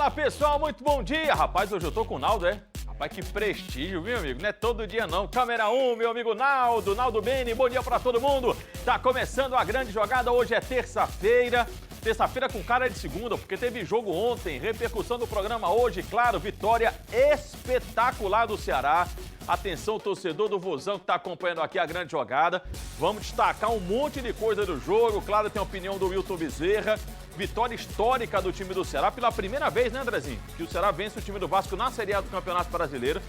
Fala pessoal, muito bom dia! Rapaz, hoje eu tô com o Naldo, é? Rapaz, que prestígio, viu, amigo? Não é todo dia não. Câmera 1, meu amigo Naldo Beni, bom dia pra todo mundo. Tá começando a grande jogada, hoje é terça-feira. Terça-feira com cara de segunda, porque teve jogo ontem, repercussão do programa hoje, claro, vitória espetacular do Ceará. Atenção, torcedor do Vozão que está acompanhando aqui a grande jogada. Vamos destacar um monte de coisa do jogo. Claro, tem a opinião do Wilton Bezerra. Vitória histórica do time do Ceará. Pela primeira vez, né, Andrezinho? Que o Ceará vence o time do Vasco na Série A do Campeonato Brasileiro.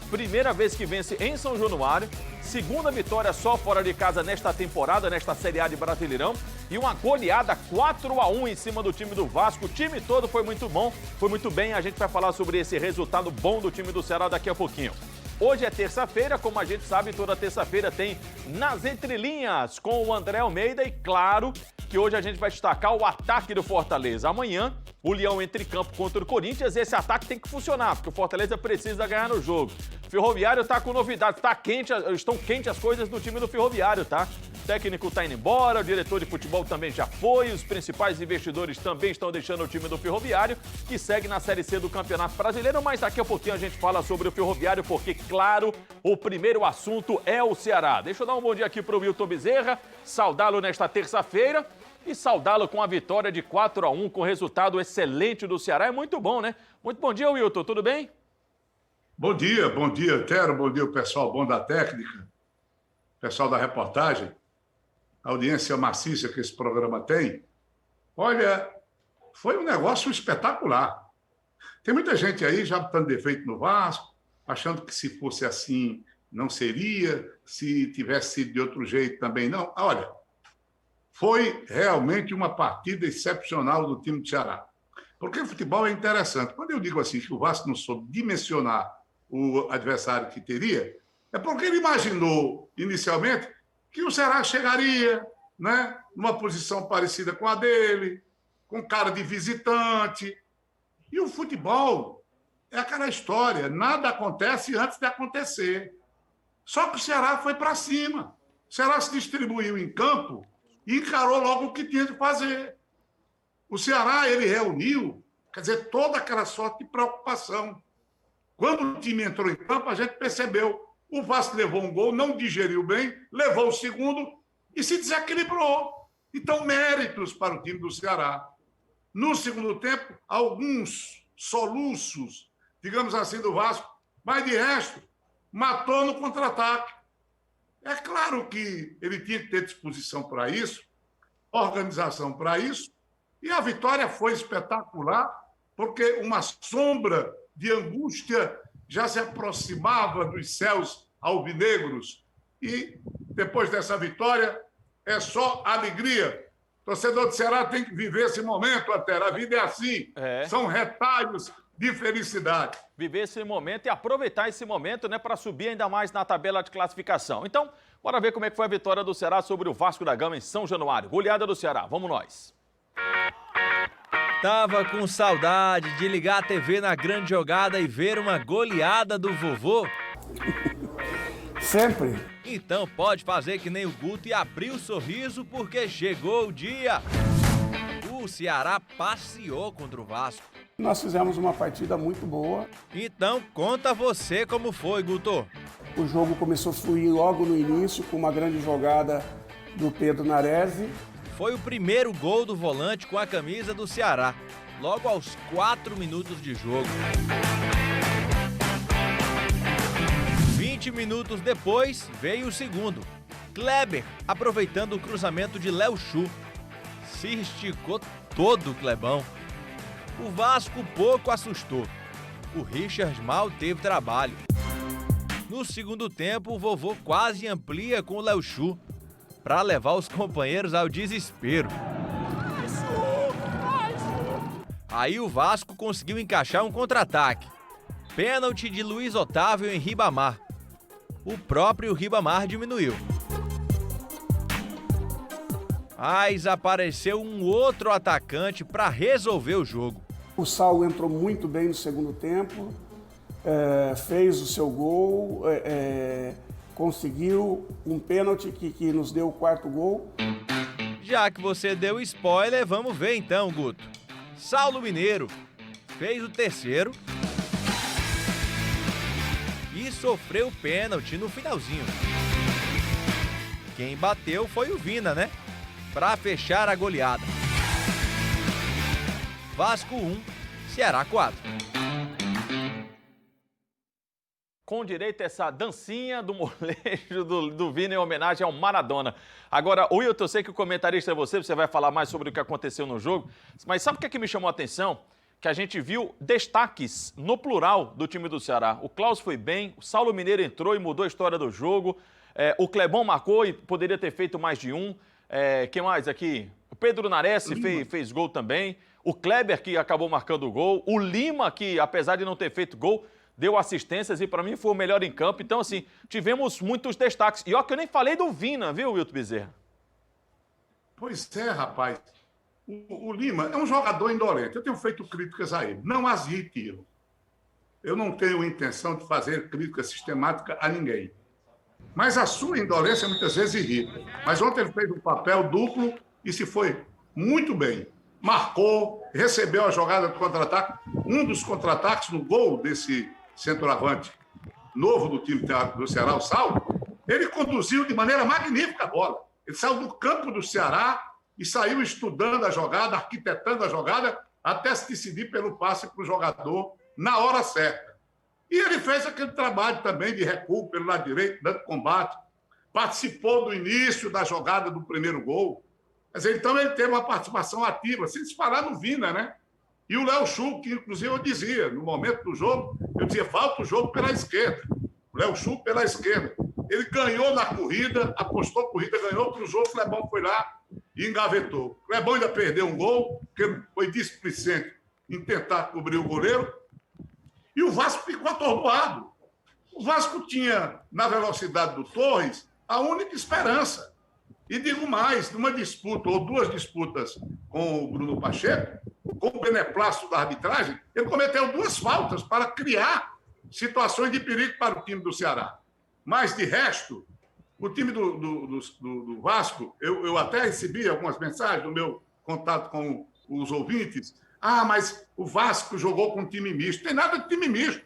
Primeira vez que vence em São Januário. Segunda vitória só fora de casa nesta temporada, nesta Série A de Brasileirão. E uma goleada 4-1 em cima do time do Vasco. O time todo foi muito bom, foi muito bem. A gente vai falar sobre esse resultado bom do time do Ceará daqui a pouquinho. Hoje é terça-feira, como a gente sabe, toda terça-feira tem Nas Entrelinhas com o André Almeida e claro que hoje a gente vai destacar o ataque do Fortaleza. Amanhã, o Leão entra em campo contra o Corinthians e esse ataque tem que funcionar, porque o Fortaleza precisa ganhar no jogo. O Ferroviário tá com novidades, tá quente, estão quentes as coisas do time do Ferroviário, tá? O técnico tá indo embora, o diretor de futebol também já foi, os principais investidores também estão deixando o time do Ferroviário, que segue na Série C do Campeonato Brasileiro, mas daqui a pouquinho a gente fala sobre o Ferroviário, porque, claro, o primeiro assunto é o Ceará. Deixa eu dar um bom dia aqui pro Wilton Bezerra, saudá-lo nesta terça-feira e saudá-lo com a vitória de 4-1, com resultado excelente do Ceará. É muito bom, né? Muito bom dia, Wilton, tudo bem? Bom dia, Quero, bom dia o pessoal bom da técnica, pessoal da reportagem, a audiência maciça que esse programa tem. Olha, foi um negócio espetacular. Tem muita gente aí já botando defeito no Vasco, achando que se fosse assim não seria, se tivesse sido de outro jeito também não. Olha, foi realmente uma partida excepcional do time do Ceará. Porque o futebol é interessante. Quando eu digo assim que o Vasco não soube dimensionar o adversário que teria, é porque ele imaginou inicialmente que o Ceará chegaria, né, numa posição parecida com a dele, com cara de visitante. E o futebol é aquela história, nada acontece antes de acontecer. Só que o Ceará foi para cima. O Ceará se distribuiu em campo e encarou logo o que tinha de fazer. O Ceará, ele reuniu, quer dizer, toda aquela sorte de preocupação. Quando o time entrou em campo, a gente percebeu. O Vasco levou um gol, não digeriu bem, levou o segundo e se desequilibrou. Então, méritos para o time do Ceará. No segundo tempo, alguns soluços, digamos assim, do Vasco, mas de resto, matou no contra-ataque. É claro que ele tinha que ter disposição para isso, organização para isso, e a vitória foi espetacular, porque uma sombra de angústia já se aproximava dos céus alvinegros. E, depois dessa vitória, é só alegria. O torcedor do Ceará tem que viver esse momento, Atera. A vida é assim. São retalhos de felicidade. Viver esse momento e aproveitar esse momento, né, para subir ainda mais na tabela de classificação. Então, bora ver como é que foi a vitória do Ceará sobre o Vasco da Gama em São Januário. Goleada do Ceará. Vamos nós. Tava com saudade de ligar a TV na grande jogada e ver uma goleada do vovô? Sempre. Então pode fazer que nem o Guto e abrir o sorriso porque chegou o dia. O Ceará passeou contra o Vasco. Nós fizemos uma partida muito boa. Então conta você como foi, Guto. O jogo começou a fluir logo no início com uma grande jogada do Pedro Nares. Foi o primeiro gol do volante com a camisa do Ceará, logo aos 4 minutos de jogo. 20 minutos depois, veio o segundo. Kleber, aproveitando o cruzamento de Léo Chu. Se esticou todo o Clebão. O Vasco pouco assustou. O Richard mal teve trabalho. No segundo tempo, o vovô quase amplia com o Léo Chu, para levar os companheiros ao desespero. Aí o Vasco conseguiu encaixar um contra-ataque. Pênalti de Luiz Otávio em Ribamar. O próprio Ribamar diminuiu. Mas apareceu um outro atacante para resolver o jogo. O Saulo entrou muito bem no segundo tempo, fez o seu gol, conseguiu um pênalti que nos deu o quarto gol. Já que você deu spoiler, vamos ver então, Guto. Saulo Mineiro fez o terceiro e sofreu pênalti no finalzinho. Quem bateu foi o Vina, né? Para fechar a goleada. Vasco 1, Ceará 4. Com direito a essa dancinha do molejo do Vina em homenagem ao Maradona. Agora, Wilton, eu sei que o comentarista é você vai falar mais sobre o que aconteceu no jogo, mas sabe o que é que me chamou a atenção? Que a gente viu destaques no plural do time do Ceará. O Klaus foi bem, o Saulo Mineiro entrou e mudou a história do jogo, o Clebão marcou e poderia ter feito mais de um. Quem mais aqui? O Pedro Nares fez gol também, o Kleber que acabou marcando o gol, o Lima que, apesar de não ter feito gol, deu assistências e para mim foi o melhor em campo. Então, assim, tivemos muitos destaques. E ó que eu nem falei do Vina, viu, Wilton Bezerra? Pois é, rapaz. O Lima é um jogador indolente. Eu tenho feito críticas a ele. Não as retiro. Eu não tenho intenção de fazer crítica sistemática a ninguém. Mas a sua indolência muitas vezes irrita. Mas ontem ele fez um papel duplo e se foi muito bem. Marcou, recebeu a jogada do contra-ataque. Um dos contra-ataques no gol desse centroavante novo do time do Ceará, o Saulo, ele conduziu de maneira magnífica a bola. Ele saiu do campo do Ceará e saiu estudando a jogada, arquitetando a jogada, até se decidir pelo passe para o jogador na hora certa. E ele fez aquele trabalho também de recuo pelo lado direito, dando combate. Participou do início da jogada do primeiro gol. Quer dizer, então ele teve uma participação ativa, sem se falar no Vina, né? E o Léo Chu, que inclusive eu dizia, no momento do jogo, eu dizia, falta o jogo pela esquerda. O Léo Chu pela esquerda. Ele ganhou na corrida, apostou a corrida, ganhou para o jogo, o Clebão foi lá e engavetou. O Clebão ainda perdeu um gol, porque ele foi displicente em tentar cobrir o goleiro. E o Vasco ficou atordoado. O Vasco tinha, na velocidade do Torres, a única esperança. E digo mais, numa disputa, ou duas disputas com o Bruno Pacheco, com o beneplácito da arbitragem, ele cometeu duas faltas para criar situações de perigo para o time do Ceará. Mas, de resto, o time do Vasco, eu até recebi algumas mensagens no meu contato com os ouvintes. Ah, mas o Vasco jogou com um time misto. Tem nada de time misto.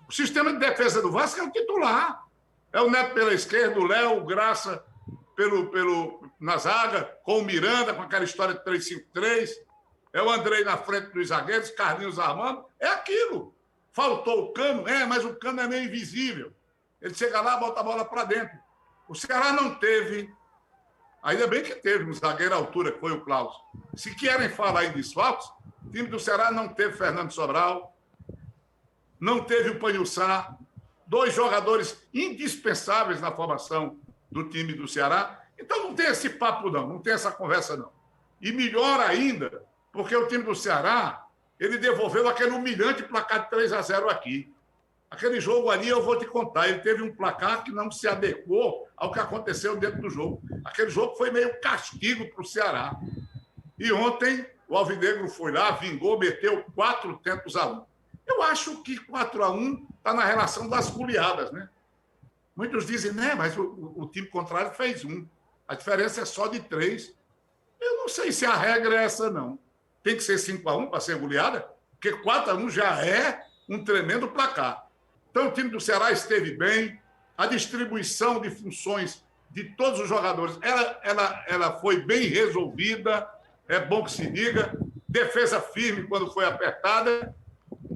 O sistema de defesa do Vasco é o titular. É o Neto pela esquerda, o Léo, o Graça na zaga, com o Miranda, com aquela história de 3-5-3. É o Andrei na frente dos zagueiros, Carlinhos armando. É aquilo. Faltou o Cano, mas o Cano é meio invisível. Ele chega lá, bota a bola para dentro. O Ceará não teve, ainda bem que teve um zagueiro à altura, que foi o Klaus. Se querem falar em desfalques, o time do Ceará não teve Fernando Sobral, não teve o Panhussá, dois jogadores indispensáveis na formação do time do Ceará. Então não tem esse papo não tem essa conversa não. E melhor ainda, porque o time do Ceará, ele devolveu aquele humilhante placar de 3-0 aqui. Aquele jogo ali, eu vou te contar, ele teve um placar que não se adequou ao que aconteceu dentro do jogo. Aquele jogo foi meio castigo para o Ceará. E ontem, o Alvinegro foi lá, vingou, meteu 4-1. Eu acho que 4-1 está na relação das goleadas, né? Muitos dizem, né, mas o time contrário fez 1. A diferença é só de 3. Eu não sei se a regra é essa, não. Tem que ser 5-1 para ser goleada, porque 4-1 já é um tremendo placar. Então, o time do Ceará esteve bem, a distribuição de funções de todos os jogadores, ela foi bem resolvida, é bom que se diga, defesa firme quando foi apertada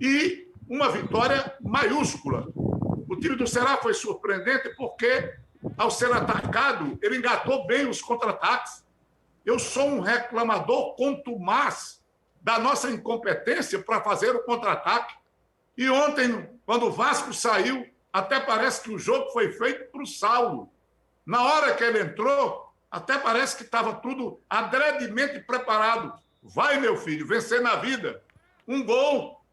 e uma vitória maiúscula. O time do Ceará foi surpreendente porque, ao ser atacado, ele engatou bem os contra-ataques. Eu sou um reclamador contumaz da nossa incompetência para fazer o contra-ataque. E ontem, quando o Vasco saiu, até parece que o jogo foi feito para o Saulo. Na hora que ele entrou, até parece que estava tudo adredemente preparado. Vai, meu filho, vencer na vida. Um gol.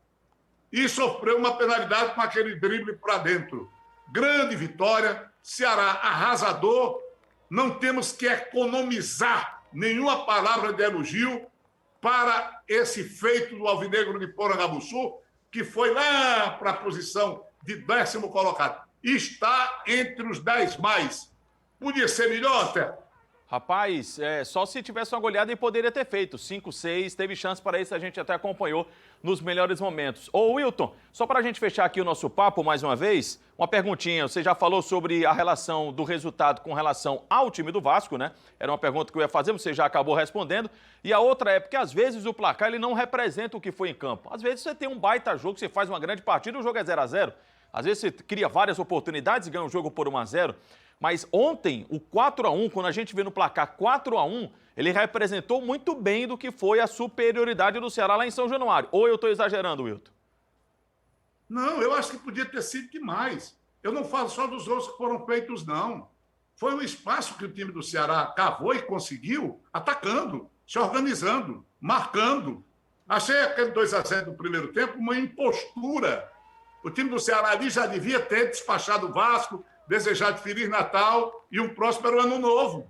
E sofreu uma penalidade com aquele drible para dentro. Grande vitória. Ceará arrasador. Não temos que economizar nenhuma palavra de elogio para esse feito do Alvinegro de Porangabuçu, que foi lá para a posição de 10º colocado. Está entre os 10 mais. Podia ser melhor, até? Rapaz, só se tivesse uma goleada e poderia ter feito. 5-6, teve chance para isso, a gente até acompanhou nos melhores momentos. Ô Wilton, só para a gente fechar aqui o nosso papo mais uma vez, uma perguntinha. Você já falou sobre a relação do resultado com relação ao time do Vasco, né? Era uma pergunta que eu ia fazer, você já acabou respondendo. E a outra é porque às vezes o placar ele não representa o que foi em campo. Às vezes você tem um baita jogo, você faz uma grande partida e o jogo é 0-0. Às vezes você cria várias oportunidades e ganha um jogo por 1-0. Mas ontem, o 4-1, quando a gente vê no placar 4-1, ele representou muito bem do que foi a superioridade do Ceará lá em São Januário. Ou eu estou exagerando, Wilton? Não, eu acho que podia ter sido demais. Eu não falo só dos gols que foram feitos, não. Foi o espaço que o time do Ceará cavou e conseguiu, atacando, se organizando, marcando. Achei aquele 2-0 do primeiro tempo uma impostura. O time do Ceará ali já devia ter despachado o Vasco, desejado Feliz Natal e um próspero Ano Novo.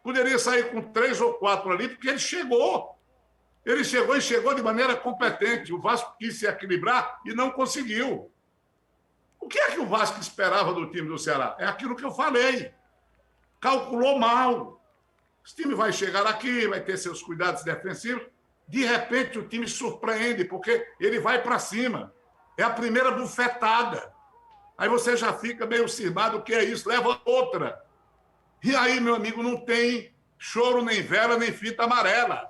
Poderia sair com 3 ou 4 ali, porque ele chegou. Ele chegou e chegou de maneira competente. O Vasco quis se equilibrar e não conseguiu. O que é que o Vasco esperava do time do Ceará? É aquilo que eu falei. Calculou mal. Esse time vai chegar aqui, vai ter seus cuidados defensivos. De repente, o time surpreende, porque ele vai para cima. É a primeira bufetada. Aí você já fica meio cismado, o que é isso? Leva outra. E aí, meu amigo, não tem choro, nem vela, nem fita amarela.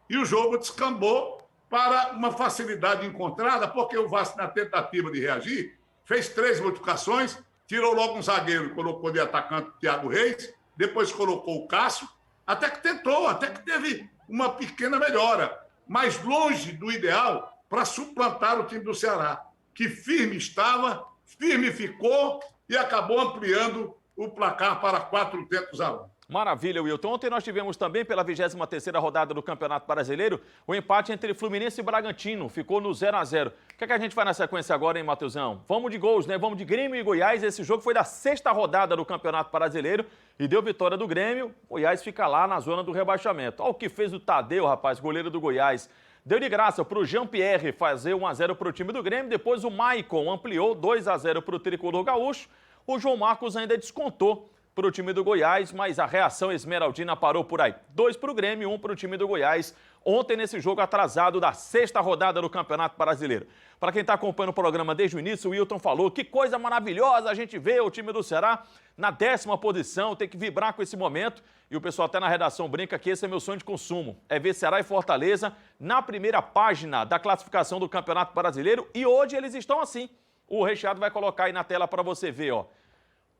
E o jogo descambou para uma facilidade encontrada, porque o Vasco, na tentativa de reagir, fez 3 modificações, tirou logo um zagueiro e colocou de atacante o Thiago Reis, depois colocou o Cássio, até que tentou, até que teve uma pequena melhora, mas longe do ideal para suplantar o time do Ceará, que firme estava, firme ficou e acabou ampliando o placar para 4-1. Maravilha, Wilton. Ontem nós tivemos também, pela 23ª rodada do Campeonato Brasileiro, o empate entre Fluminense e Bragantino. Ficou no 0-0. O que é que a gente faz na sequência agora, hein, Matheusão? Vamos de gols, né? Vamos de Grêmio e Goiás. Esse jogo foi da 6ª rodada do Campeonato Brasileiro e deu vitória do Grêmio. Goiás fica lá na zona do rebaixamento. Olha o que fez o Tadeu, rapaz, goleiro do Goiás. Deu de graça para o Jean-Pierre fazer 1-0 para o time do Grêmio. Depois o Maicon ampliou 2-0 para o Tricolor Gaúcho. O João Marcos ainda descontou para o time do Goiás, mas a reação esmeraldina parou por aí. 2 para o Grêmio, 1 para o time do Goiás. Ontem nesse jogo atrasado da 6ª rodada do Campeonato Brasileiro. Para quem está acompanhando o programa desde o início, o Wilton falou que coisa maravilhosa a gente vê o time do Ceará na 10ª posição, tem que vibrar com esse momento. E o pessoal até na redação brinca que esse é meu sonho de consumo. É ver Ceará e Fortaleza na primeira página da classificação do Campeonato Brasileiro. E hoje eles estão assim. O Recheado vai colocar aí na tela para você ver, ó.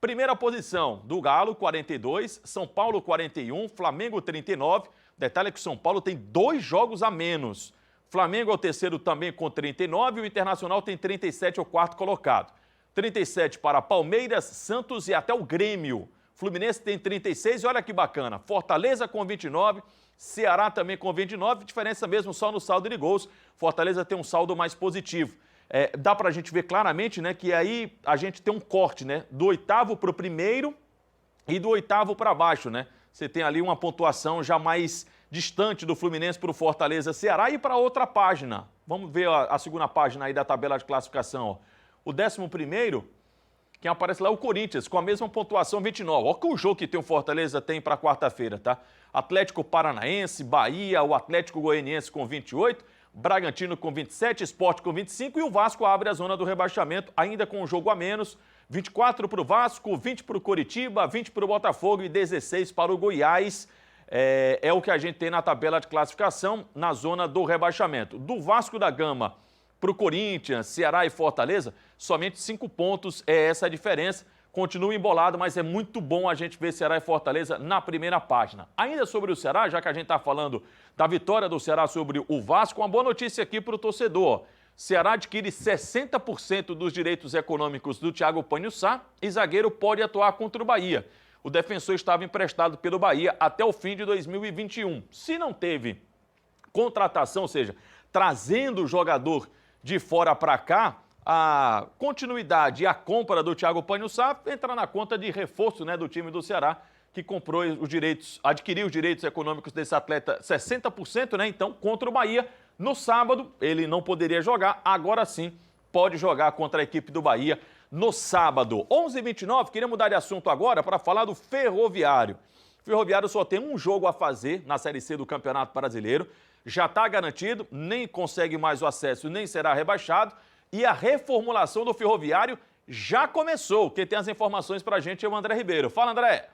Primeira posição do Galo, 42, São Paulo, 41, Flamengo, 39. Detalhe é que o São Paulo tem 2 jogos a menos. Flamengo é o terceiro também com 39 e o Internacional tem 37, é o 4º colocado. 37 para Palmeiras, Santos e até o Grêmio. Fluminense tem 36 e olha que bacana. Fortaleza com 29, Ceará também com 29, diferença mesmo só no saldo de gols. Fortaleza tem um saldo mais positivo. Dá para a gente ver claramente, né, que aí a gente tem um corte, né, do 8º para o 1º e do 8º para baixo, né? Você tem ali uma pontuação já mais distante do Fluminense para o Fortaleza, Ceará e para outra página. Vamos ver a segunda página aí da tabela de classificação. Ó. O 11º, quem aparece lá é o Corinthians, com a mesma pontuação 29. Olha que o jogo que tem o Fortaleza tem para quarta-feira, tá? Atlético Paranaense, Bahia, o Atlético Goianiense com 28, Bragantino com 27, Sport com 25 e o Vasco abre a zona do rebaixamento, ainda com um jogo a menos. 24 para o Vasco, 20 para o Coritiba, 20 para o Botafogo e 16 para o Goiás. É o que a gente tem na tabela de classificação na zona do rebaixamento. Do Vasco da Gama para o Corinthians, Ceará e Fortaleza, somente 5 pontos é essa a diferença. Continua embolado, mas é muito bom a gente ver Ceará e Fortaleza na primeira página. Ainda sobre o Ceará, já que a gente está falando da vitória do Ceará sobre o Vasco, uma boa notícia aqui para o torcedor. Ceará adquire 60% dos direitos econômicos do Thiago Panhussá e zagueiro pode atuar contra o Bahia. O defensor estava emprestado pelo Bahia até o fim de 2021. Se não teve contratação, ou seja, trazendo o jogador de fora para cá, a continuidade e a compra do Thiago Panhussá entra na conta de reforço, né, do time do Ceará, que comprou os direitos, adquiriu os direitos econômicos desse atleta 60%, né? Então, contra o Bahia, no sábado, ele não poderia jogar, agora sim pode jogar contra a equipe do Bahia no sábado. 11h29, queria mudar de assunto agora para falar do Ferroviário. O Ferroviário só tem um jogo a fazer na Série C do Campeonato Brasileiro. Já está garantido, nem consegue mais o acesso, nem será rebaixado. E a reformulação do Ferroviário já começou. Quem tem as informações para a gente é o André Ribeiro. Fala, André!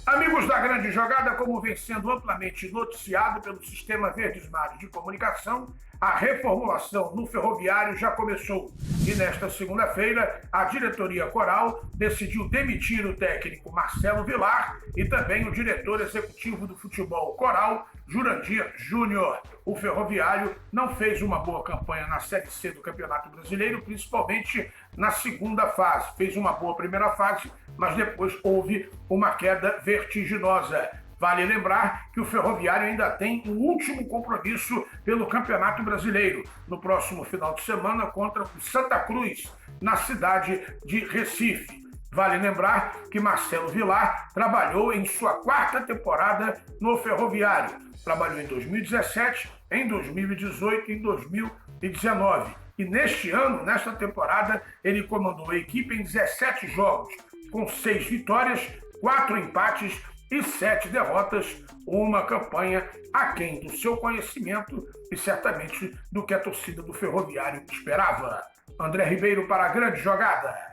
Amigos da Grande Jogada, como vem sendo amplamente noticiado pelo Sistema Verdes Mares de Comunicação, a reformulação no Ferroviário já começou. E nesta segunda-feira, a diretoria coral decidiu demitir o técnico Marcelo Vilar e também o diretor executivo do futebol coral, Jurandir Júnior. O Ferroviário não fez uma boa campanha na Série C do Campeonato Brasileiro, principalmente na segunda fase. Fez uma boa primeira fase, mas depois houve uma queda vertiginosa. Vale lembrar que o Ferroviário ainda tem o último compromisso pelo Campeonato Brasileiro, no próximo final de semana contra o Santa Cruz, na cidade de Recife. Vale lembrar que Marcelo Vilar trabalhou em sua 4ª temporada no Ferroviário. Trabalhou em 2017, em 2018 e em 2019. E neste ano, nesta temporada, ele comandou a equipe em 17 jogos, com 6 vitórias, 4 empates e 7 derrotas, uma campanha aquém do seu conhecimento e certamente do que a torcida do Ferroviário esperava. André Ribeiro para a Grande Jogada.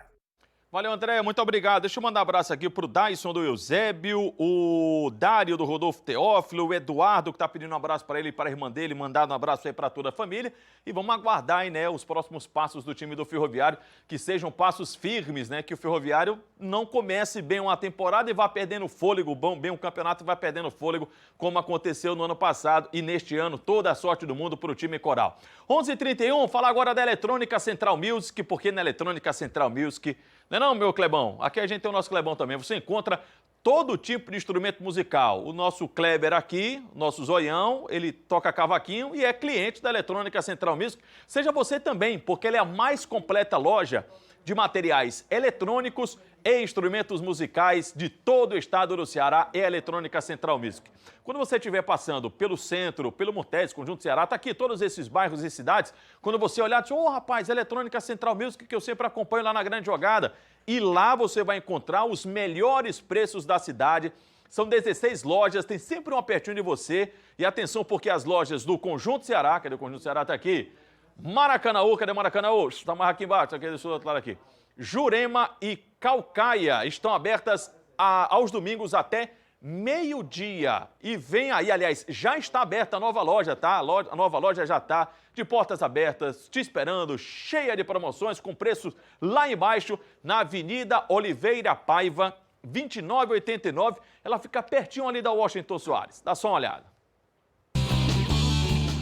Valeu, André, muito obrigado. Deixa eu mandar um abraço aqui pro Dyson do Eusébio, o Dário do Rodolfo Teófilo, o Eduardo, que tá pedindo um abraço para ele e para a irmã dele, mandando um abraço aí para toda a família. E vamos aguardar aí, né, os próximos passos do time do Ferroviário, que sejam passos firmes, né, que o Ferroviário não comece bem uma temporada e vá perdendo fôlego, bem um campeonato e vá perdendo fôlego, como aconteceu no ano passado e neste ano. Toda a sorte do mundo para o time coral. 11h31, falar agora da Eletrônica Central Music, porque na Eletrônica Central Music... Não é não, meu Clebão? Aqui a gente tem o nosso Clebão também. Você encontra todo tipo de instrumento musical. O nosso Kleber aqui, nosso Zoião, ele toca cavaquinho e é cliente da Eletrônica Central Music. Seja você também, porque ele é a mais completa loja de materiais eletrônicos e instrumentos musicais de todo o estado do Ceará, é a Eletrônica Central Music. Quando você estiver passando pelo centro, pelo Murtés, Conjunto Ceará, tá aqui todos esses bairros e cidades, quando você olhar, diz, rapaz, Eletrônica Central Music, que eu sempre acompanho lá na Grande Jogada. E lá você vai encontrar os melhores preços da cidade. São 16 lojas, tem sempre um pertinho de você. E atenção, porque as lojas do Conjunto Ceará, cadê o Conjunto Ceará? Tá aqui. Maracanaú, cadê Maracanaú? Está mais aqui embaixo, aqui do outro lado aqui. Jurema e Caucaia estão abertas aos domingos até meio-dia. E vem aí, aliás, já está aberta a nova loja, tá? A nova loja já está de portas abertas, te esperando, cheia de promoções, com preços lá embaixo, na Avenida Oliveira Paiva, 2989. Ela fica pertinho ali da Washington Soares. Dá só uma olhada.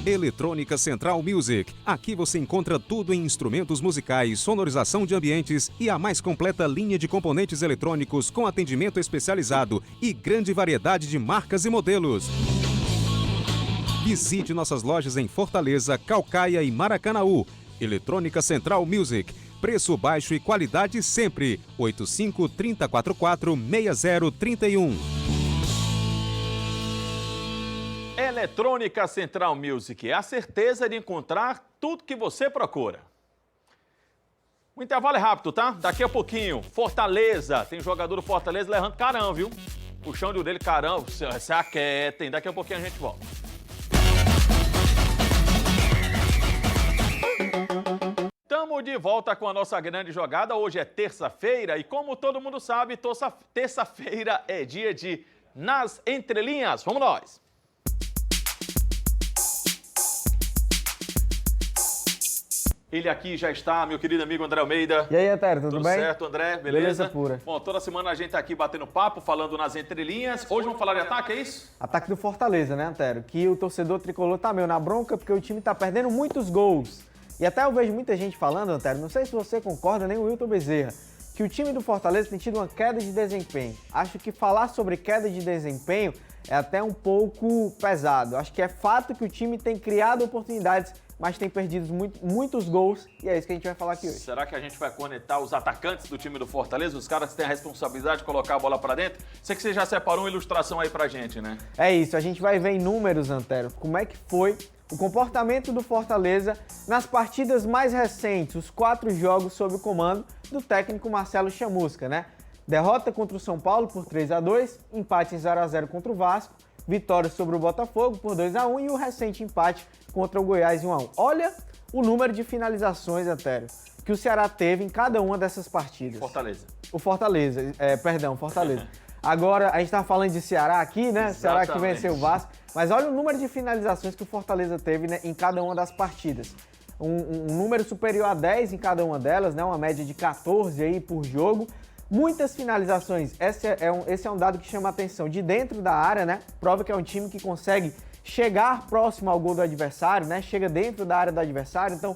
Eletrônica Central Music. Aqui você encontra tudo em instrumentos musicais, sonorização de ambientes e a mais completa linha de componentes eletrônicos com atendimento especializado e grande variedade de marcas e modelos. Visite nossas lojas em Fortaleza, Caucaia e Maracanaú. Eletrônica Central Music. Preço baixo e qualidade sempre. 85-3044-6031. Eletrônica Central Music, é a certeza de encontrar tudo que você procura. O intervalo é rápido, tá? Daqui a pouquinho, Fortaleza, tem jogador do Fortaleza levando carão, viu? Puxão de dele, carão, se aquietem, daqui a pouquinho a gente volta. Estamos de volta com a nossa grande jogada, hoje é terça-feira e como todo mundo sabe, terça-feira é dia de Nas Entrelinhas, vamos nós! Ele aqui já está, meu querido amigo André Almeida. E aí, Antero, tudo bem? Tudo certo, André? Beleza? Beleza pura. Bom, toda semana a gente tá aqui batendo papo, falando nas entrelinhas. Hoje vamos falar de ataque, é isso? Ataque do Fortaleza, né, Antero? Que o torcedor tricolor tá meio na bronca porque o time tá perdendo muitos gols. E até eu vejo muita gente falando, Antero, não sei se você concorda, nem o Wilton Bezerra, que o time do Fortaleza tem tido uma queda de desempenho. Acho que falar sobre queda de desempenho é até um pouco pesado. Acho que é fato que o time tem criado oportunidades, mas tem perdido muitos gols, e é isso que a gente vai falar aqui hoje. Será que a gente vai conectar os atacantes do time do Fortaleza, os caras que têm a responsabilidade de colocar a bola pra dentro? Sei que você já separou uma ilustração aí pra gente, né? É isso, a gente vai ver em números, Antero, como é que foi o comportamento do Fortaleza nas partidas mais recentes, os 4 jogos sob o comando do técnico Marcelo Chamusca, né? Derrota contra o São Paulo por 3-2, empate em 0-0 contra o Vasco, vitória sobre o Botafogo por 2-1 e o recente empate contra o Goiás 1-1. Olha o número de finalizações, Etério, que o Ceará teve em cada uma dessas partidas. Fortaleza. Fortaleza. Agora, a gente tá falando de Ceará aqui, né? Exatamente. Ceará que venceu o Vasco. Mas olha o número de finalizações que o Fortaleza teve, né, em cada uma das partidas. Um número superior a 10 em cada uma delas, né? Uma média de 14 aí por jogo. Muitas finalizações. Esse é um dado que chama a atenção de dentro da área, né? Prova que é um time que consegue chegar próximo ao gol do adversário, né? Chega dentro da área do adversário, então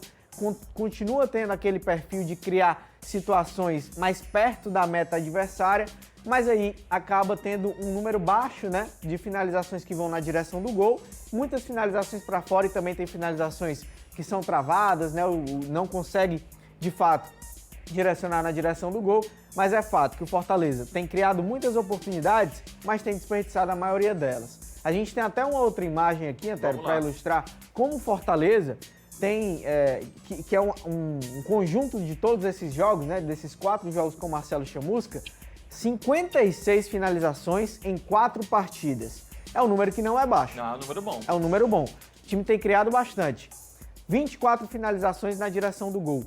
continua tendo aquele perfil de criar situações mais perto da meta adversária, mas aí acaba tendo um número baixo, né, de finalizações que vão na direção do gol, muitas finalizações para fora e também tem finalizações que são travadas, né, não consegue de fato direcionar na direção do gol, mas é fato que o Fortaleza tem criado muitas oportunidades, mas tem desperdiçado a maioria delas. A gente tem até uma outra imagem aqui, Antero, para ilustrar como o Fortaleza tem, que é um conjunto de todos esses jogos, né, desses 4 jogos com Marcelo Chamusca, 56 finalizações em 4 partidas. É um número que não é baixo. Não, é um número bom. É um número bom. O time tem criado bastante. 24 finalizações na direção do gol.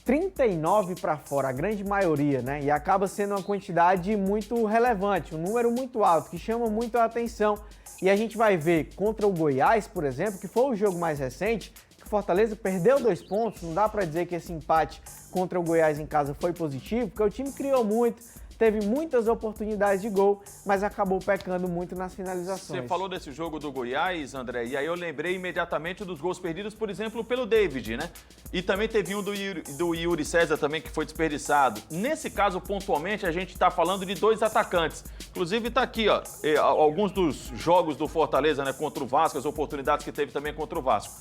39 para fora, a grande maioria, né? E acaba sendo uma quantidade muito relevante, um número muito alto, que chama muito a atenção. E a gente vai ver contra o Goiás, por exemplo, que foi o jogo mais recente, que o Fortaleza perdeu 2 pontos, não dá para dizer que esse empate contra o Goiás em casa foi positivo, porque o time criou muito, teve muitas oportunidades de gol, mas acabou pecando muito nas finalizações. Você falou desse jogo do Goiás, André, e aí eu lembrei imediatamente dos gols perdidos, por exemplo, pelo David, né? E também teve um do Yuri César também, que foi desperdiçado. Nesse caso, pontualmente, a gente está falando de 2 atacantes. Inclusive, está aqui, ó, alguns dos jogos do Fortaleza, né, contra o Vasco, as oportunidades que teve também contra o Vasco.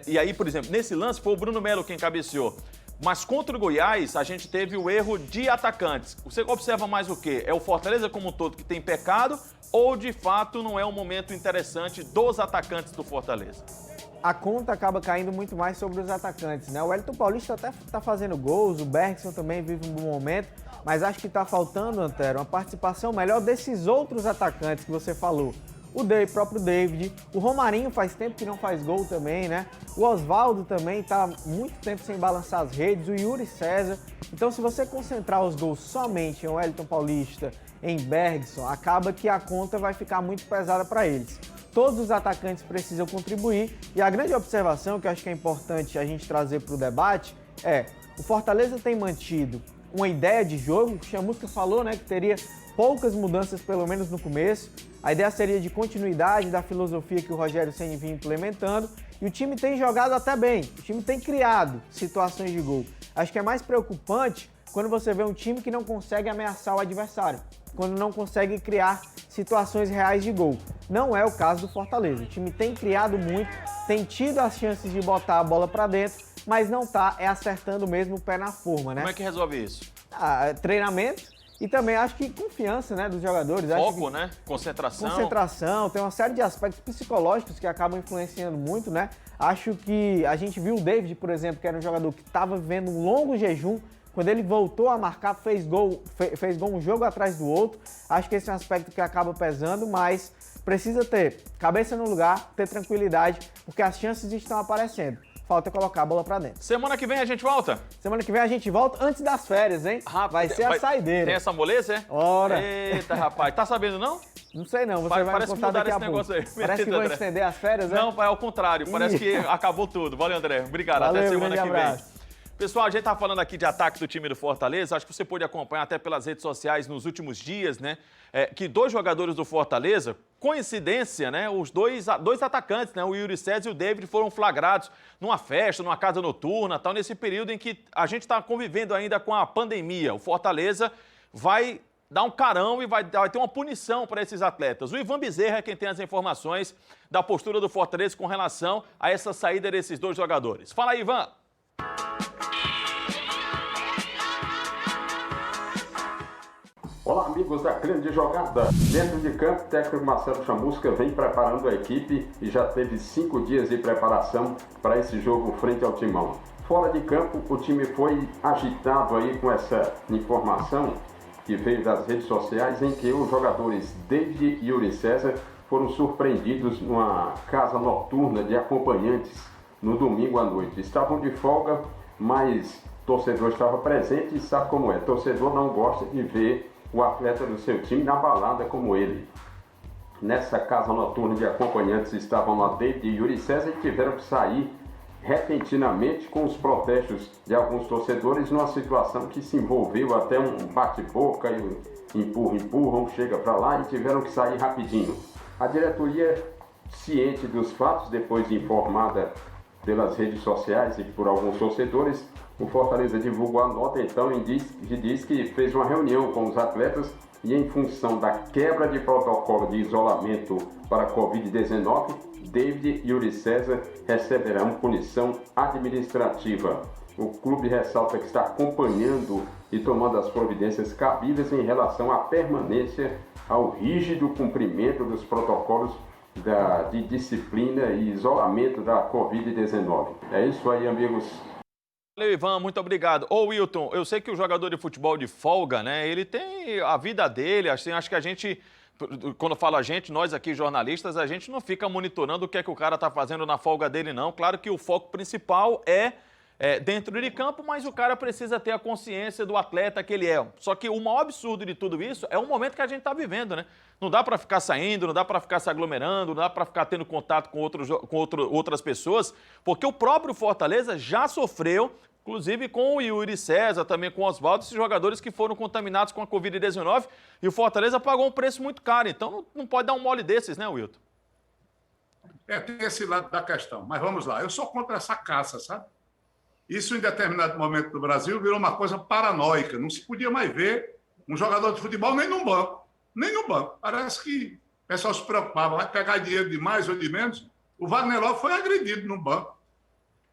E aí, por exemplo, nesse lance foi o Bruno Melo quem cabeceou. Mas contra o Goiás, a gente teve o erro de atacantes. Você observa mais o quê? É o Fortaleza como um todo que tem pecado ou, de fato, não é um momento interessante dos atacantes do Fortaleza? A conta acaba caindo muito mais sobre os atacantes, né? O Wellington Paulista até tá fazendo gols, o Bergson também vive um bom momento, mas acho que tá faltando, Antero, uma participação melhor desses outros atacantes que você falou. O próprio David, o Romarinho faz tempo que não faz gol também, né? O Oswaldo também tá muito tempo sem balançar as redes, o Yuri César. Então, se você concentrar os gols somente em Wellington Paulista, em Bergson, acaba que a conta vai ficar muito pesada para eles. Todos os atacantes precisam contribuir e a grande observação que eu acho que é importante a gente trazer para o debate é: o Fortaleza tem mantido uma ideia de jogo, o Chamusca falou, né, que teria poucas mudanças, pelo menos no começo. A ideia seria de continuidade da filosofia que o Rogério Ceni vinha implementando e o time tem jogado até bem, o time tem criado situações de gol. Acho que é mais preocupante quando você vê um time que não consegue ameaçar o adversário, quando não consegue criar situações reais de gol. Não é o caso do Fortaleza. O time tem criado muito, tem tido as chances de botar a bola para dentro, mas não tá acertando mesmo o pé na forma, né? Como é que resolve isso? Treinamento. E também acho que confiança, né, dos jogadores. Foco, né? Concentração. Concentração, tem uma série de aspectos psicológicos que acabam influenciando muito, né? Acho que a gente viu o David, por exemplo, que era um jogador que estava vivendo um longo jejum. Quando ele voltou a marcar, fez gol um jogo atrás do outro. Acho que esse é um aspecto que acaba pesando, mas precisa ter cabeça no lugar, ter tranquilidade, porque as chances estão aparecendo. Falta colocar a bola pra dentro. Semana que vem a gente volta? Semana que vem a gente volta antes das férias, hein? Vai ser a saideira. Tem essa moleza, é? Ora! Eita, rapaz. Tá sabendo, não? Não sei não, você vai me contar daqui a pouco. Parece que vão estender as férias, né? Não, é ao contrário. Parece que acabou tudo. Valeu, André. Obrigado. Valeu, até semana que abraço. vem. Pessoal, a gente tá falando aqui de ataque do time do Fortaleza. Acho que você pôde acompanhar até pelas redes sociais nos últimos dias, né? Que 2 jogadores do Fortaleza, coincidência, né? Os dois atacantes, né? O Yuri César e o David foram flagrados numa festa, numa casa noturna, tal, nesse período em que a gente está convivendo ainda com a pandemia. O Fortaleza vai dar um carão e vai ter uma punição para esses atletas. O Ivan Bezerra é quem tem as informações da postura do Fortaleza com relação a essa saída desses 2 jogadores. Fala aí, Ivan! Olá, amigos da Grande Jogada. Dentro de campo, o técnico Marcelo Chamusca vem preparando a equipe e já teve 5 dias de preparação para esse jogo frente ao Timão. Fora de campo, o time foi agitado aí com essa informação que veio das redes sociais, em que os jogadores David e Yuri César foram surpreendidos numa casa noturna de acompanhantes no domingo à noite. Estavam de folga, mas o torcedor estava presente e sabe como é. O torcedor não gosta de ver o atleta do seu time na balada como ele. Nessa casa noturna de acompanhantes estavam lá David e Yuri César e tiveram que sair repentinamente com os protestos de alguns torcedores numa situação que se envolveu até um bate-boca e empurram, chega para lá, e tiveram que sair rapidinho. A diretoria, ciente dos fatos, depois de informada pelas redes sociais e por alguns torcedores, o Fortaleza divulgou a nota então e diz que fez uma reunião com os atletas e, em função da quebra de protocolo de isolamento para a Covid-19, David e Yuri César receberão punição administrativa. O clube ressalta que está acompanhando e tomando as providências cabíveis em relação à permanência ao rígido cumprimento dos protocolos de disciplina e isolamento da Covid-19. É isso aí, amigos. Valeu, Ivan, muito obrigado. Ô, Wilton, eu sei que o jogador de futebol de folga, né, ele tem a vida dele, assim, acho que a gente, quando fala a gente, nós aqui jornalistas, a gente não fica monitorando o que é que o cara tá fazendo na folga dele, não. Claro que o foco principal é dentro de campo, mas o cara precisa ter a consciência do atleta que ele é. Só que o maior absurdo de tudo isso é o momento que a gente tá vivendo, né? Não dá para ficar saindo, não dá para ficar se aglomerando, não dá para ficar tendo contato com outras pessoas, porque o próprio Fortaleza já sofreu, inclusive com o Yuri César, também com o Oswaldo, esses jogadores que foram contaminados com a Covid-19, e o Fortaleza pagou um preço muito caro. Então não pode dar um mole desses, né, Wilton? Tem esse lado da questão. Mas vamos lá, eu sou contra essa caça, sabe? Isso, em determinado momento do Brasil, virou uma coisa paranoica. Não se podia mais ver um jogador de futebol nem no banco. Nem no banco. Parece que o pessoal se preocupava. Vai pegar dinheiro de mais ou de menos. O Wagner Love foi agredido no banco.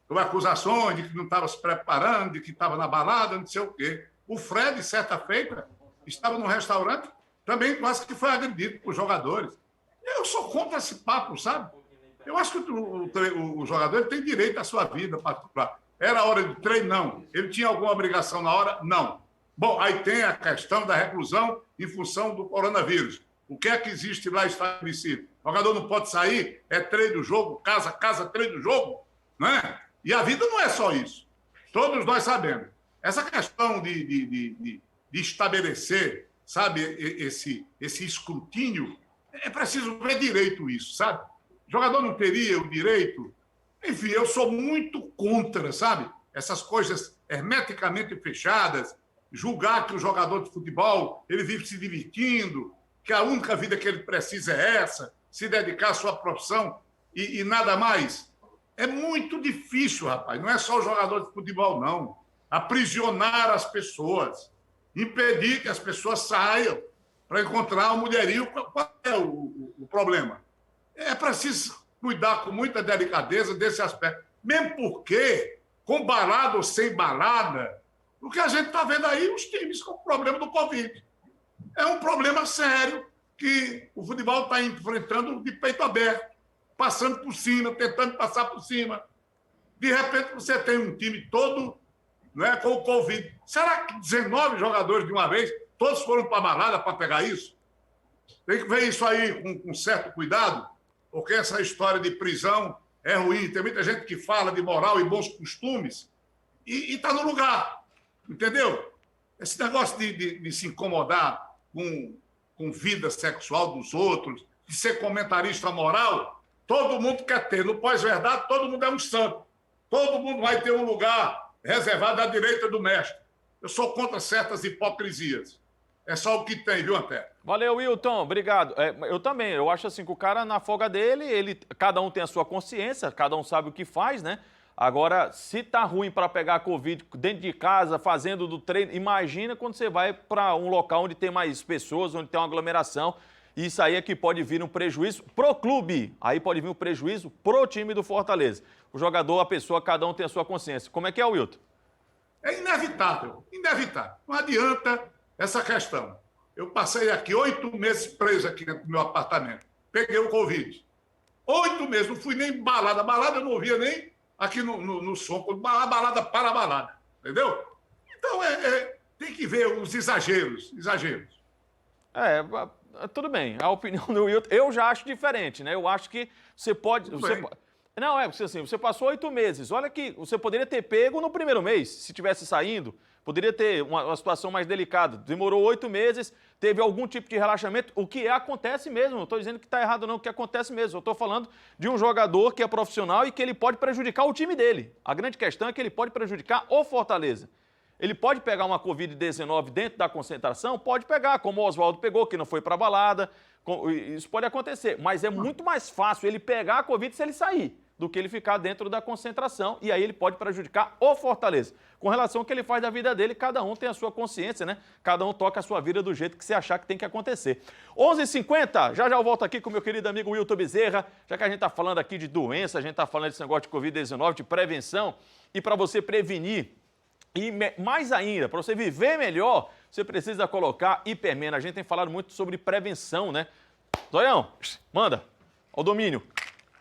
Com acusações de que não estava se preparando, de que estava na balada, não sei o quê. O Fred, certa feita, estava num restaurante, também quase que foi agredido por jogadores. Eu sou contra esse papo, sabe? Eu acho que o jogador tem direito à sua vida particular. Era hora de treino? Não. Ele tinha alguma obrigação na hora? Não. Bom, aí tem a questão da reclusão em função do coronavírus. O que é que existe lá estabelecido? O jogador não pode sair, é treino do jogo, casa, treino do jogo, não é? E a vida não é só isso. Todos nós sabemos. Essa questão de estabelecer, sabe, esse escrutínio, é preciso ver direito isso, sabe? O jogador não teria o direito. Enfim, eu sou muito contra, sabe? Essas coisas hermeticamente fechadas, julgar que o jogador de futebol ele vive se divertindo, que a única vida que ele precisa é essa, se dedicar à sua profissão e nada mais. É muito difícil, rapaz. Não é só o jogador de futebol, não. Aprisionar as pessoas, impedir que as pessoas saiam para encontrar um mulherio. Qual é o problema? É preciso cuidar com muita delicadeza desse aspecto. Mesmo porque, com balada ou sem balada, o que a gente está vendo aí, os times com o problema do Covid. É um problema sério que o futebol está enfrentando de peito aberto, passando por cima, tentando passar por cima. De repente, você tem um time todo, né, com o Covid. Será que 19 jogadores de uma vez, todos foram para a balada para pegar isso? Tem que ver isso aí com certo cuidado, porque essa história de prisão é ruim. Tem muita gente que fala de moral e bons costumes e está no lugar, entendeu? Esse negócio de se incomodar com vida sexual dos outros, de ser comentarista moral, todo mundo quer ter. No pós-verdade, todo mundo é um santo. Todo mundo vai ter um lugar reservado à direita do mestre. Eu sou contra certas hipocrisias. É só o que tem, viu, Antero? Valeu, Wilton, obrigado. Eu também, eu acho assim que o cara na folga dele, cada um tem a sua consciência, cada um sabe o que faz, né? Agora, se tá ruim para pegar a Covid dentro de casa, fazendo do treino, imagina quando você vai para um local onde tem mais pessoas, onde tem uma aglomeração. Isso aí é que pode vir um prejuízo pro clube, aí pode vir um prejuízo pro time do Fortaleza. O jogador, a pessoa, cada um tem a sua consciência. Como é que é, Wilton? É inevitável, inevitável. Não adianta essa questão. Eu passei aqui 8 meses preso aqui dentro do meu apartamento. Peguei o Covid. 8 meses, não fui nem balada. Balada eu não ouvia nem aqui no som, a balada para a balada, entendeu? Então, tem que ver os exageros. Tudo bem. A opinião do Wilton, eu já acho diferente, né? Eu acho que você pode... Não, porque assim, você passou 8 meses. Olha que você poderia ter pego no primeiro mês, se tivesse saindo. Poderia ter uma situação mais delicada. Demorou 8 meses, teve algum tipo de relaxamento, o que acontece mesmo. Não estou dizendo que está errado não, o que acontece mesmo. Eu estou falando de um jogador que é profissional e que ele pode prejudicar o time dele. A grande questão é que ele pode prejudicar o Fortaleza. Ele pode pegar uma Covid-19 dentro da concentração? Pode pegar, como o Oswaldo pegou, que não foi para a balada. Isso pode acontecer, mas é muito mais fácil ele pegar a Covid se ele sair do que ele ficar dentro da concentração, e aí ele pode prejudicar o Fortaleza. Com relação ao que ele faz da vida dele, cada um tem a sua consciência, né? Cada um toca a sua vida do jeito que você achar que tem que acontecer. 11h50, já eu volto aqui com o meu querido amigo Wilton Bezerra, já que a gente está falando aqui de doença, a gente está falando desse negócio de Covid-19, de prevenção, e para você prevenir, e mais ainda, para você viver melhor, você precisa colocar Hipermeno. A gente tem falado muito sobre prevenção, né? Zoião, manda, ao domínio.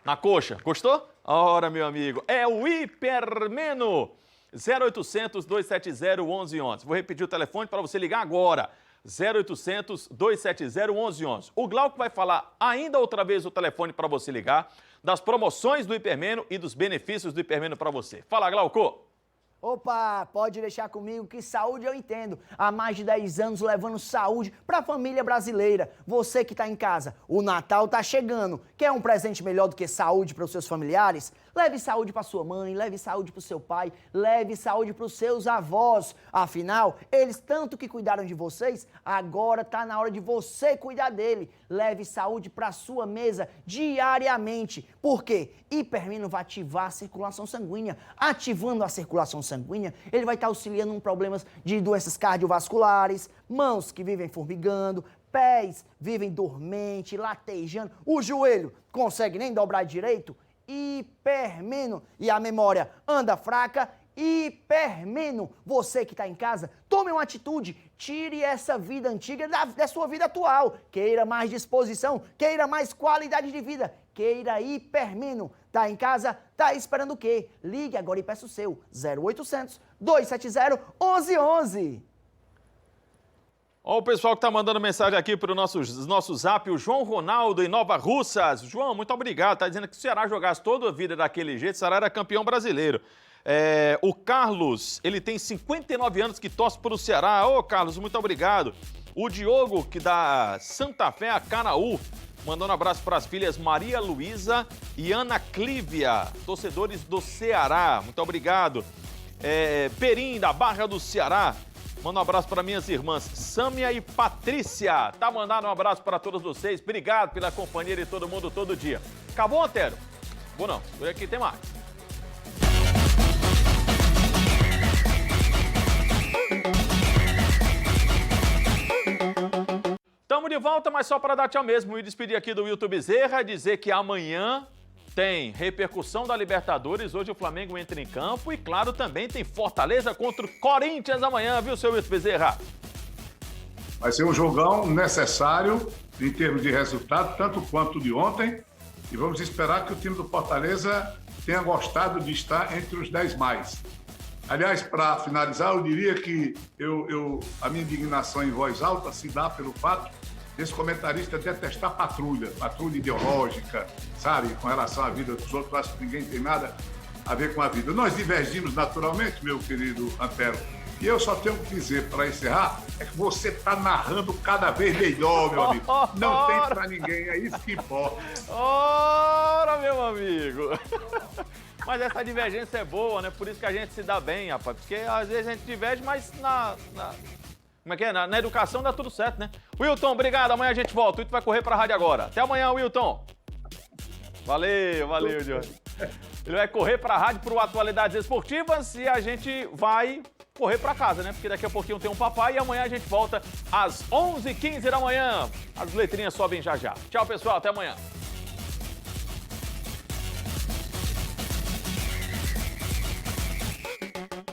Na coxa. Gostou? Ora, meu amigo, é o Hipermeno. 0800 270 1111. Vou repetir o telefone para você ligar agora. 0800 270 1111. O Glauco vai falar ainda outra vez o telefone para você ligar, das promoções do Hipermeno e dos benefícios do Hipermeno para você. Fala, Glauco. Opa, pode deixar comigo que saúde eu entendo. Há mais de 10 anos levando saúde para a família brasileira. Você que está em casa, o Natal está chegando. Quer um presente melhor do que saúde para os seus familiares? Leve saúde para sua mãe, leve saúde para o seu pai, leve saúde para os seus avós. Afinal, eles tanto que cuidaram de vocês, agora está na hora de você cuidar dele. Leve saúde para a sua mesa diariamente. Por quê? Hipermeno vai ativar a circulação sanguínea. Ativando a circulação sanguínea, ele vai estar auxiliando em problemas de doenças cardiovasculares, mãos que vivem formigando, pés vivem dormente, latejando, o joelho consegue nem dobrar direito. Hipermeno. E a memória anda fraca. Hipermeno. Você que está em casa, tome uma atitude, tire essa vida antiga da sua vida atual. Queira mais disposição, queira mais qualidade de vida, queira Hipermeno. Tá em casa? Tá esperando o quê? Ligue agora e peça o seu. 0800 270 1111. Ó, o pessoal que tá mandando mensagem aqui para o nosso zap, o João Ronaldo em Nova Russas. João, muito obrigado. Tá dizendo que se o Ceará jogasse toda a vida daquele jeito, o Ceará era campeão brasileiro. O Carlos, ele tem 59 anos que torce para o Ceará. Ô, Carlos, muito obrigado. O Diogo, que da Santa Fé a Canaú, mandando um abraço para as filhas Maria Luísa e Ana Clívia, torcedores do Ceará. Muito obrigado. Perim, da Barra do Ceará. Manda um abraço para minhas irmãs Sâmia e Patrícia. Tá mandando um abraço para todos vocês. Obrigado pela companhia de todo mundo todo dia. Acabou, Antero? Bom, não. Por aqui tem mais. Estamos de volta, mas só para dar tchau mesmo e despedir aqui do Wilton Bezerra, dizer que amanhã tem repercussão da Libertadores, hoje o Flamengo entra em campo e, claro, também tem Fortaleza contra o Corinthians amanhã, viu, seu Wilton Bezerra? Vai ser um jogão necessário em termos de resultado, tanto quanto de ontem, e vamos esperar que o time do Fortaleza tenha gostado de estar entre os 10 mais. Aliás, para finalizar, eu diria que a minha indignação em voz alta se dá pelo fato desse comentarista detestar patrulha ideológica, sabe, com relação à vida dos outros. Acho que ninguém tem nada a ver com a vida. Nós divergimos naturalmente, meu querido Antero, e eu só tenho que dizer, para encerrar, é que você está narrando cada vez melhor, meu amigo. Não tem para ninguém, é isso que importa. Ora, meu amigo! Mas essa divergência é boa, né? Por isso que a gente se dá bem, rapaz. Porque às vezes a gente diverge, mas como é que é? Na educação dá tudo certo, né? Wilton, obrigado. Amanhã a gente volta. O Wilton vai correr pra rádio agora. Até amanhã, Wilton. Valeu, Jorge. Ele vai correr pra rádio pro Atualidades Esportivas e a gente vai correr pra casa, né? Porque daqui a pouquinho tem um papai e amanhã a gente volta às 11h15 da manhã. As letrinhas sobem já já. Tchau, pessoal. Até amanhã.